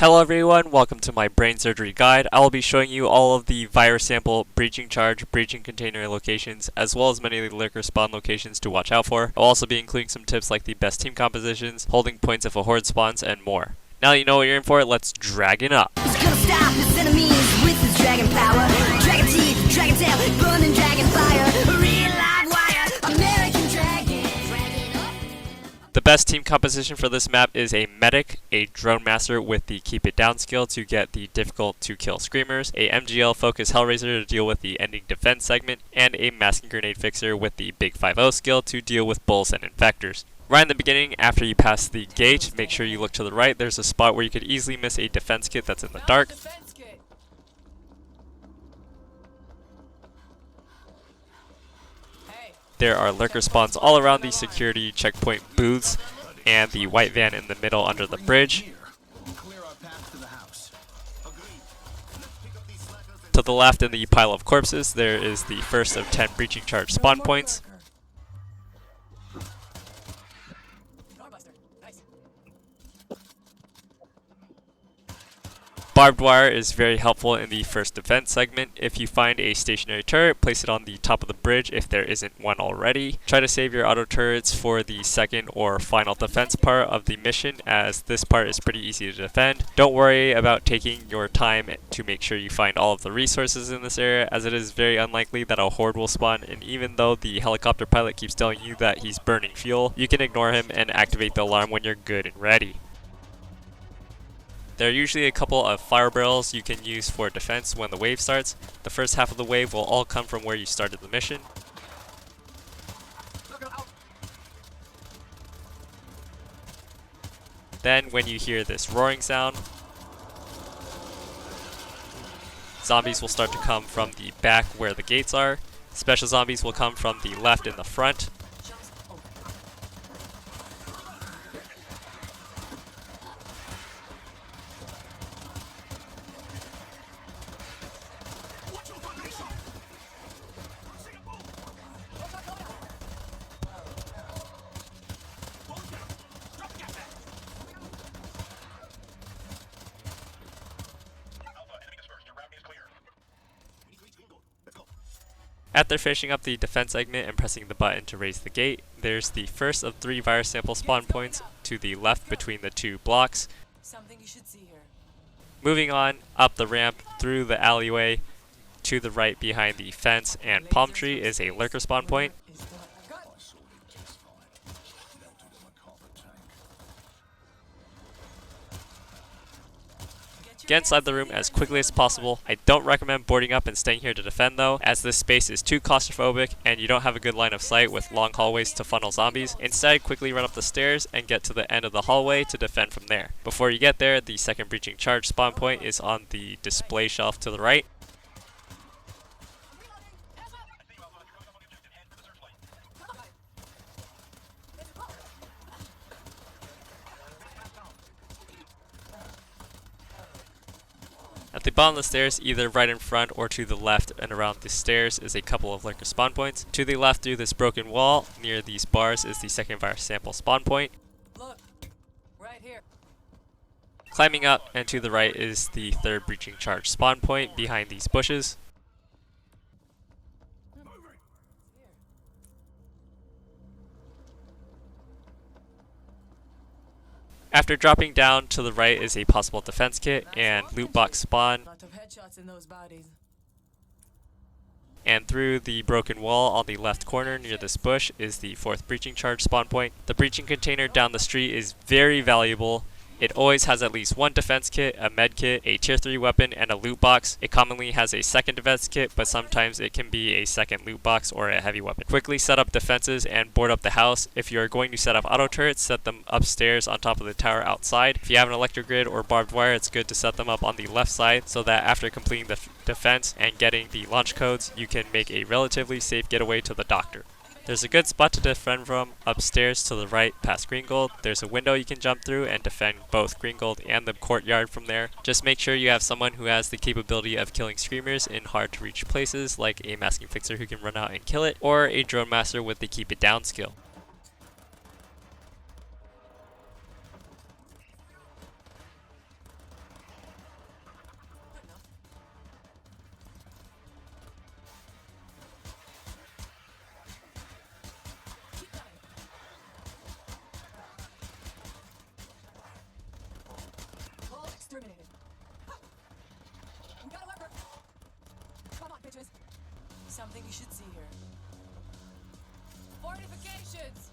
Hello everyone, welcome to my brain surgery guide. I will be showing you all of the virus sample, breaching charge, breaching container locations, as well as many of the lurker spawn locations to watch out for. I'll also be including some tips like the best team compositions, holding points if a horde spawns, and more. Now that you know what you're in for, let's dragon up. He's gonna stop his enemies with his dragon power. Dragon teeth, dragon tail, burning dragon fire. Real live wire, American dragon. The best team composition for this map is a medic, a Dronemaster with the keep it down skill to get the difficult to kill screamers, a MGL focus Hellraiser to deal with the ending defense segment, and a masking grenade fixer with the big 5-0 skill to deal with bulls and infectors. Right in the beginning, after you pass the gate, make sure you look to the right. There's a spot where you could easily miss a defense kit that's in the dark. There are lurker spawns all around the security checkpoint booths and the white van in the middle under the bridge. To the left in the pile of corpses, there is the first of 10 breaching charge spawn points. Barbed wire is very helpful in the first defense segment. If you find a stationary turret, place it on the top of the bridge if there isn't one already. Try to save your auto turrets for the second or final defense part of the mission, as this part is pretty easy to defend. Don't worry about taking your time to make sure you find all of the resources in this area, as it is very unlikely that a horde will spawn, and even though the helicopter pilot keeps telling you that he's burning fuel, you can ignore him and activate the alarm when you're good and ready. There are usually a couple of fire barrels you can use for defense when the wave starts. The first half of the wave will all come from where you started the mission. Then when you hear this roaring sound, zombies will start to come from the back where the gates are. Special zombies will come from the left in the front. After finishing up the defense segment and pressing the button to raise the gate, there's the first of 3 virus sample spawn points to the left between the 2 blocks. Something you should see here. Moving on up the ramp through the alleyway to the right behind the fence and palm tree is a lurker spawn point. Get inside the room as quickly as possible. I don't recommend boarding up and staying here to defend though, as this space is too claustrophobic and you don't have a good line of sight with long hallways to funnel zombies. Instead, quickly run up the stairs and get to the end of the hallway to defend from there. Before you get there, the second breaching charge spawn point is on the display shelf to the right. At the bottom of the stairs, either right in front or to the left and around the stairs, is a couple of lurker spawn points. To the left through this broken wall, near these bars, is the second virus sample spawn point. Look, right here. Climbing up and to the right is the third breaching charge spawn point behind these bushes. After dropping down to the right is a possible defense kit and loot box spawn. Lot of headshots in those bodies. And through the broken wall on the left corner near this bush is the fourth breaching charge spawn point. The breaching container down the street is very valuable. It always has at least one defense kit, a med kit, a tier 3 weapon, and a loot box. It commonly has a second defense kit, but sometimes it can be a second loot box or a heavy weapon. Quickly set up defenses and board up the house. If you're going to set up auto turrets, set them upstairs on top of the tower outside. If you have an electric grid or barbed wire, it's good to set them up on the left side so that after completing the defense and getting the launch codes, you can make a relatively safe getaway to the doctor. There's a good spot to defend from upstairs to the right past Green Gold. There's a window you can jump through and defend both Green Gold and the courtyard from there. Just make sure you have someone who has the capability of killing screamers in hard to reach places, like a masking fixer who can run out and kill it, or a Dronemaster with the keep it down skill. Something you should see here. Fortifications!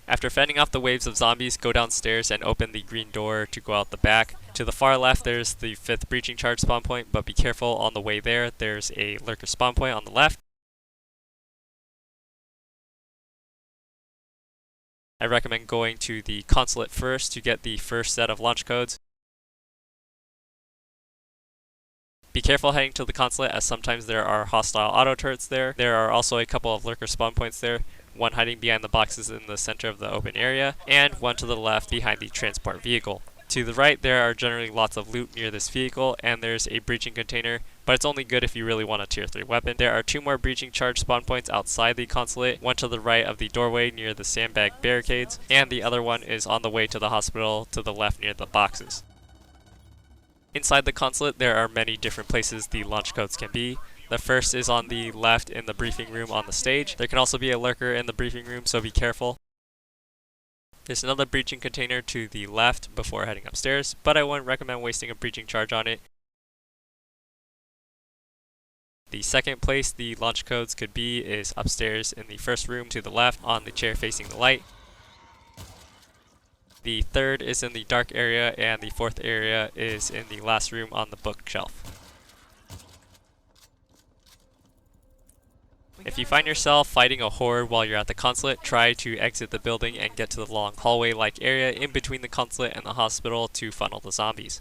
After fending off the waves of zombies, go downstairs and open the green door to go out the back. To the far left, there's the 5th breaching charge spawn point, but be careful on the way there. There's a lurker spawn point on the left. I recommend going to the consulate first to get the first set of launch codes. Be careful heading to the consulate, as sometimes there are hostile auto turrets there. There are also a couple of lurker spawn points there, one hiding behind the boxes in the center of the open area, and one to the left behind the transport vehicle. To the right, there are generally lots of loot near this vehicle, and there's a breaching container, but it's only good if you really want a tier 3 weapon. There are 2 more breaching charge spawn points outside the consulate, one to the right of the doorway near the sandbag barricades, and the other one is on the way to the hospital to the left near the boxes. Inside the consulate, there are many different places the launch codes can be. The first is on the left in the briefing room on the stage. There can also be a lurker in the briefing room, so be careful. There's another breaching container to the left before heading upstairs, but I wouldn't recommend wasting a breaching charge on it. The second place the launch codes could be is upstairs in the first room to the left on the chair facing the light. The third is in the dark area, and the fourth area is in the last room on the bookshelf. If you find yourself fighting a horde while you're at the consulate, try to exit the building and get to the long hallway-like area in between the consulate and the hospital to funnel the zombies.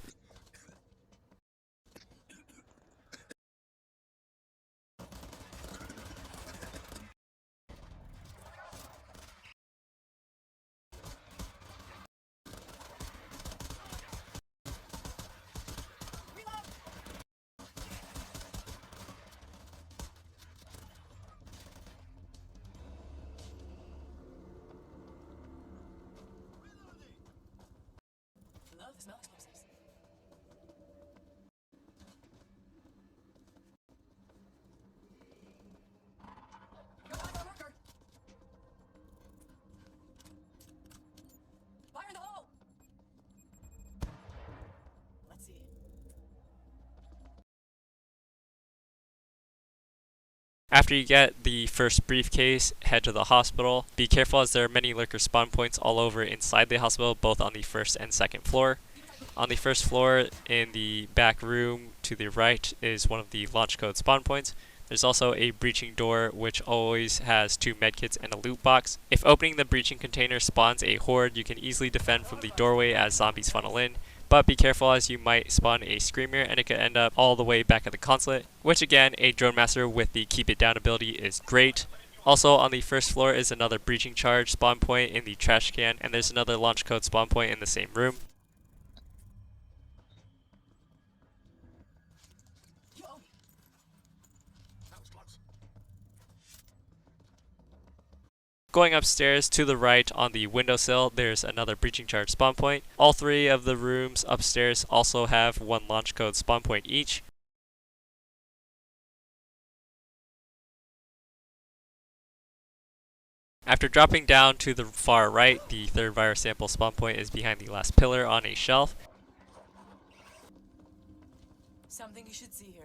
Love the smell explosives. Go behind our worker! Fire in the hole! Let's see. After you get the first briefcase, head to the hospital. Be careful, as there are many lurker spawn points all over inside the hospital, both on the first and second floor. On the first floor, in the back room to the right, is one of the launch code spawn points. There's also a breaching door, which always has 2 medkits and a loot box. If opening the breaching container spawns a horde, you can easily defend from the doorway as zombies funnel in. But be careful, as you might spawn a screamer and it could end up all the way back at the consulate, which again, a Dronemaster with the keep it down ability is great. Also on the first floor is another breaching charge spawn point in the trash can, and there's another launch code spawn point in the same room. You owe me. That was close. Going upstairs to the right on the windowsill, there's another breaching charge spawn point. All 3 of the rooms upstairs also have 1 launch code spawn point each. After dropping down to the far right, the 3rd virus sample spawn point is behind the last pillar on a shelf. Something you should see here.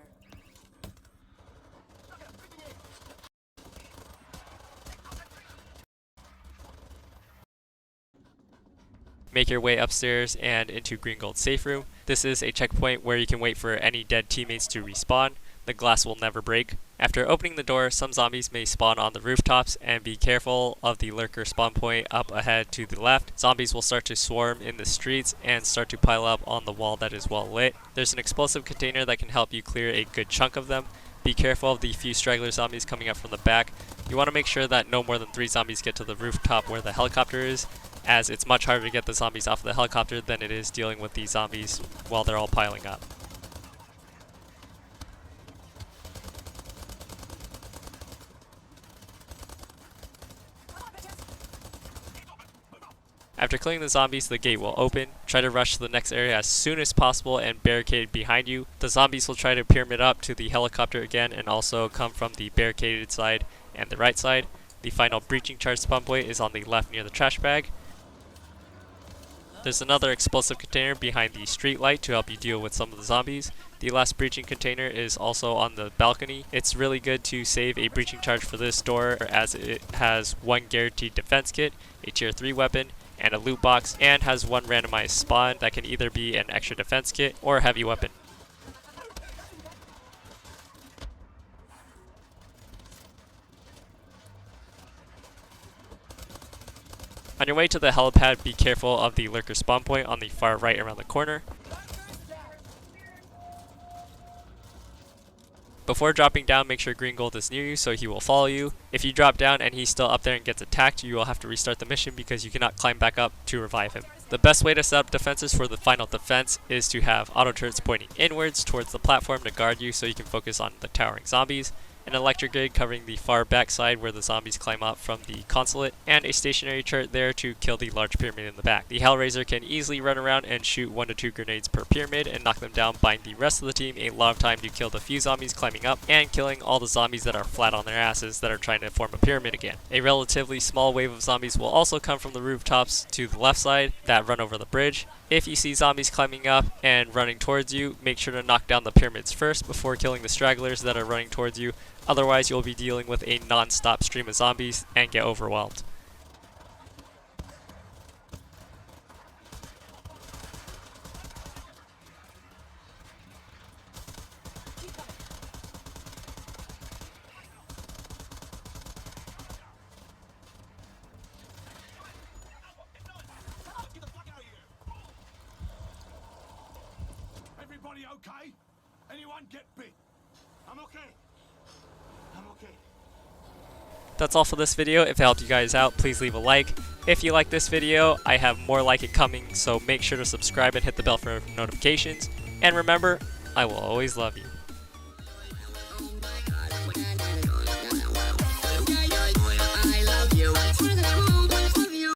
Make your way upstairs and into Green Gold safe room. This is a checkpoint where you can wait for any dead teammates to respawn. the glass will never break. After opening the door, some zombies may spawn on the rooftops, and be careful of the lurker spawn point up ahead to the left. Zombies will start to swarm in the streets and start to pile up on the wall that is well lit. There's an explosive container that can help you clear a good chunk of them. Be careful of the few straggler zombies coming up from the back. You want to make sure that no more than 3 zombies get to the rooftop where the helicopter is, as it's much harder to get the zombies off of the helicopter than it is dealing with these zombies while they're all piling up. After killing the zombies, the gate will open. Try to rush to the next area as soon as possible and barricade behind you. The zombies will try to pyramid up to the helicopter again and also come from the barricaded side and the right side. The final breaching charge spawn point is on the left near the trash bag. There's another explosive container behind the street light to help you deal with some of the zombies. The last breaching container is also on the balcony. It's really good to save a breaching charge for this door, as it has 1 guaranteed defense kit, a tier 3 weapon, and a loot box, and has 1 randomized spawn that can either be an extra defense kit or a heavy weapon. On your way to the helipad, be careful of the lurker spawn point on the far right around the corner. Before dropping down, make sure Green Gold is near you so he will follow you. If you drop down and he's still up there and gets attacked, you will have to restart the mission because you cannot climb back up to revive him. The best way to set up defenses for the final defense is to have auto turrets pointing inwards towards the platform to guard you so you can focus on the towering zombies, an electric grid covering the far back side where the zombies climb up from the consulate, and a stationary turret there to kill the large pyramid in the back. The Hellraiser can easily run around and shoot 1 to 2 grenades per pyramid and knock them down, buying the rest of the team a lot of time to kill the few zombies climbing up and killing all the zombies that are flat on their asses that are trying to form a pyramid again. A relatively small wave of zombies will also come from the rooftops to the left side that run over the bridge. If you see zombies climbing up and running towards you, make sure to knock down the pyramids first before killing the stragglers that are running towards you. Otherwise, you'll be dealing with a non-stop stream of zombies and get overwhelmed. Get the fuck out of here! Everybody okay? Anyone get bit? I'm okay. I'm okay. That's all for this video. If it helped you guys out, please leave a like. If you like this video, I have more like it coming, so make sure to subscribe and hit the bell for notifications. And remember, I will always love you.